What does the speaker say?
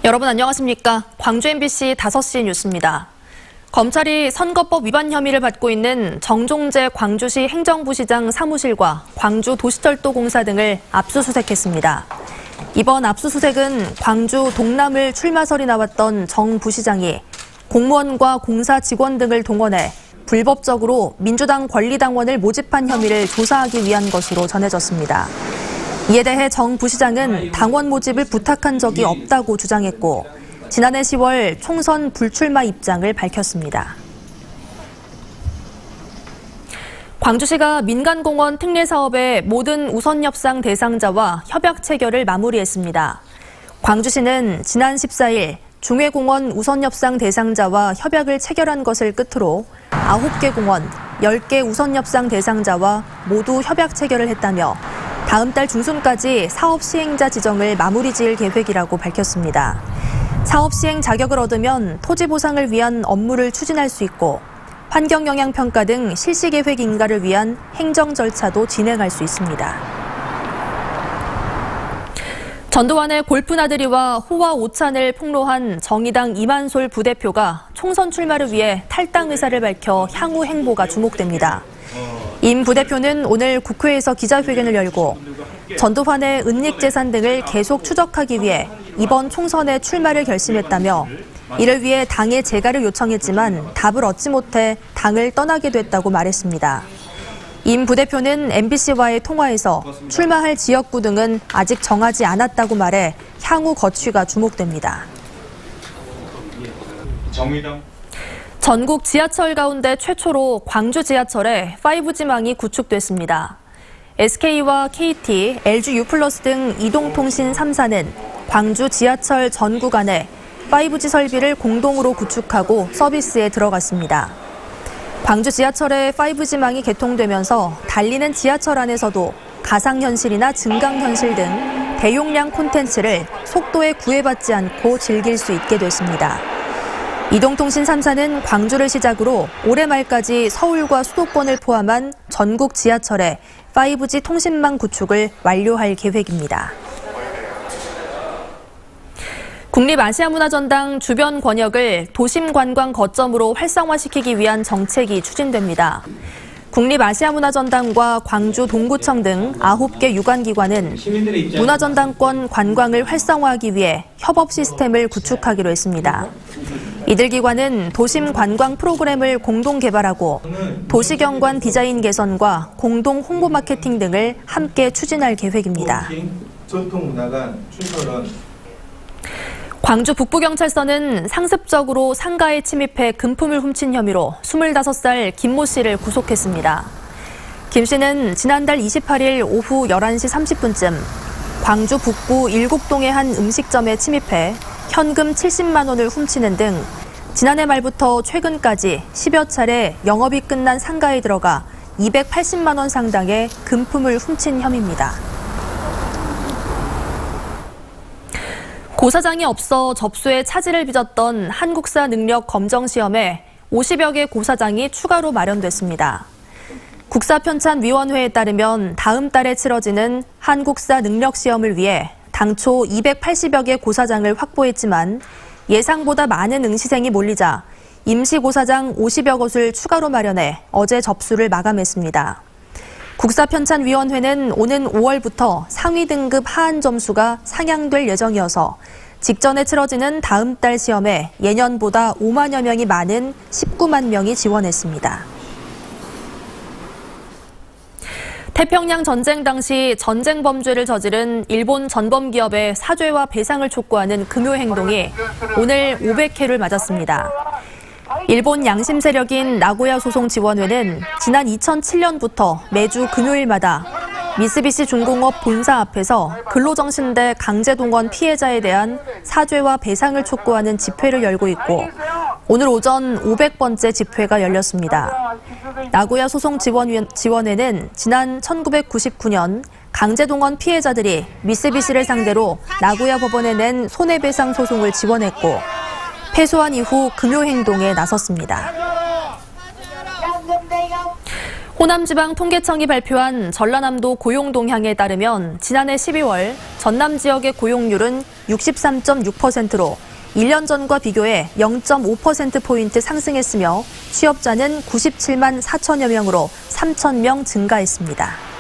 여러분 안녕하십니까? 광주 MBC 5시 뉴스입니다. 검찰이 선거법 위반 혐의를 받고 있는 정종재 광주시 행정부시장 사무실과 광주도시철도공사 등을 압수수색했습니다. 이번 압수수색은 광주 동남을 출마설이 나왔던 정 부시장이 공무원과 공사 직원 등을 동원해 불법적으로 민주당 권리당원을 모집한 혐의를 조사하기 위한 것으로 전해졌습니다. 이에 대해 정 부시장은 당원 모집을 부탁한 적이 없다고 주장했고 지난해 10월 총선 불출마 입장을 밝혔습니다. 광주시가 민간공원 특례 사업의 모든 우선협상 대상자와 협약 체결을 마무리했습니다. 광주시는 지난 14일 중회공원 우선협상 대상자와 협약을 체결한 것을 끝으로 9개 공원, 10개 우선협상 대상자와 모두 협약 체결을 했다며 다음 달 중순까지 사업 시행자 지정을 마무리 지을 계획이라고 밝혔습니다. 사업 시행 자격을 얻으면 토지 보상을 위한 업무를 추진할 수 있고 환경영향평가 등 실시계획 인가를 위한 행정 절차도 진행할 수 있습니다. 전두환의 골프 나들이와 호화 오찬을 폭로한 정의당 이만솔 부대표가 총선 출마를 위해 탈당 의사를 밝혀 향후 행보가 주목됩니다. 임 부대표는 오늘 국회에서 기자회견을 열고 전두환의 은닉재산 등을 계속 추적하기 위해 이번 총선에 출마를 결심했다며 이를 위해 당에 재가를 요청했지만 답을 얻지 못해 당을 떠나게 됐다고 말했습니다. 임 부대표는 MBC와의 통화에서 출마할 지역구 등은 아직 정하지 않았다고 말해 향후 거취가 주목됩니다. 전국 지하철 가운데 최초로 광주 지하철에 5G망이 구축됐습니다. SK와 KT, LG U+ 등 이동통신 3사는 광주 지하철 전 구간에 5G 설비를 공동으로 구축하고 서비스에 들어갔습니다. 광주 지하철의 5G망이 개통되면서 달리는 지하철 안에서도 가상현실이나 증강현실 등 대용량 콘텐츠를 속도에 구애받지 않고 즐길 수 있게 됐습니다. 이동통신 3사는 광주를 시작으로 올해 말까지 서울과 수도권을 포함한 전국 지하철에 5G 통신망 구축을 완료할 계획입니다. 국립아시아문화전당 주변 권역을 도심 관광 거점으로 활성화시키기 위한 정책이 추진됩니다. 국립아시아문화전당과 광주 동구청 등 9개 유관기관은 문화전당권 관광을 활성화하기 위해 협업 시스템을 구축하기로 했습니다. 이들 기관은 도심 관광 프로그램을 공동 개발하고 도시경관 디자인 개선과 공동 홍보 마케팅 등을 함께 추진할 계획입니다. 광주 북부경찰서는 상습적으로 상가에 침입해 금품을 훔친 혐의로 25살 김모 씨를 구속했습니다. 김 씨는 지난달 28일 오후 11시 30분쯤 광주 북부 일곡동의 한 음식점에 침입해 현금 70만 원을 훔치는 등 지난해 말부터 최근까지 10여 차례 영업이 끝난 상가에 들어가 280만 원 상당의 금품을 훔친 혐의입니다. 고사장이 없어 접수에 차질을 빚었던 한국사 능력 검정 시험에 50여 개 고사장이 추가로 마련됐습니다. 국사편찬위원회에 따르면 다음 달에 치러지는 한국사 능력 시험을 위해 당초 280여 개 고사장을 확보했지만 예상보다 많은 응시생이 몰리자 임시고사장 50여 곳을 추가로 마련해 어제 접수를 마감했습니다. 국사편찬위원회는 오는 5월부터 상위 등급 하한 점수가 상향될 예정이어서 직전에 치러지는 다음 달 시험에 예년보다 5만여 명이 많은 19만 명이 지원했습니다. 태평양 전쟁 당시 전쟁 범죄를 저지른 일본 전범기업의 사죄와 배상을 촉구하는 금요 행동이 오늘 500회를 맞았습니다. 일본 양심 세력인 나고야 소송 지원회는 지난 2007년부터 매주 금요일마다 미쓰비시 중공업 본사 앞에서 근로정신대 강제동원 피해자에 대한 사죄와 배상을 촉구하는 집회를 열고 있고 오늘 오전 500번째 집회가 열렸습니다. 나고야 소송 지원회는 지난 1999년 강제동원 피해자들이 미쓰비시를 상대로 나고야 법원에 낸 손해배상 소송을 지원했고 패소한 이후 금요행동에 나섰습니다. 호남지방통계청이 발표한 전라남도 고용 동향에 따르면 지난해 12월 전남 지역의 고용률은 63.6%로 1년 전과 비교해 0.5%포인트 상승했으며 취업자는 97만 4천여 명으로 3천 명 증가했습니다.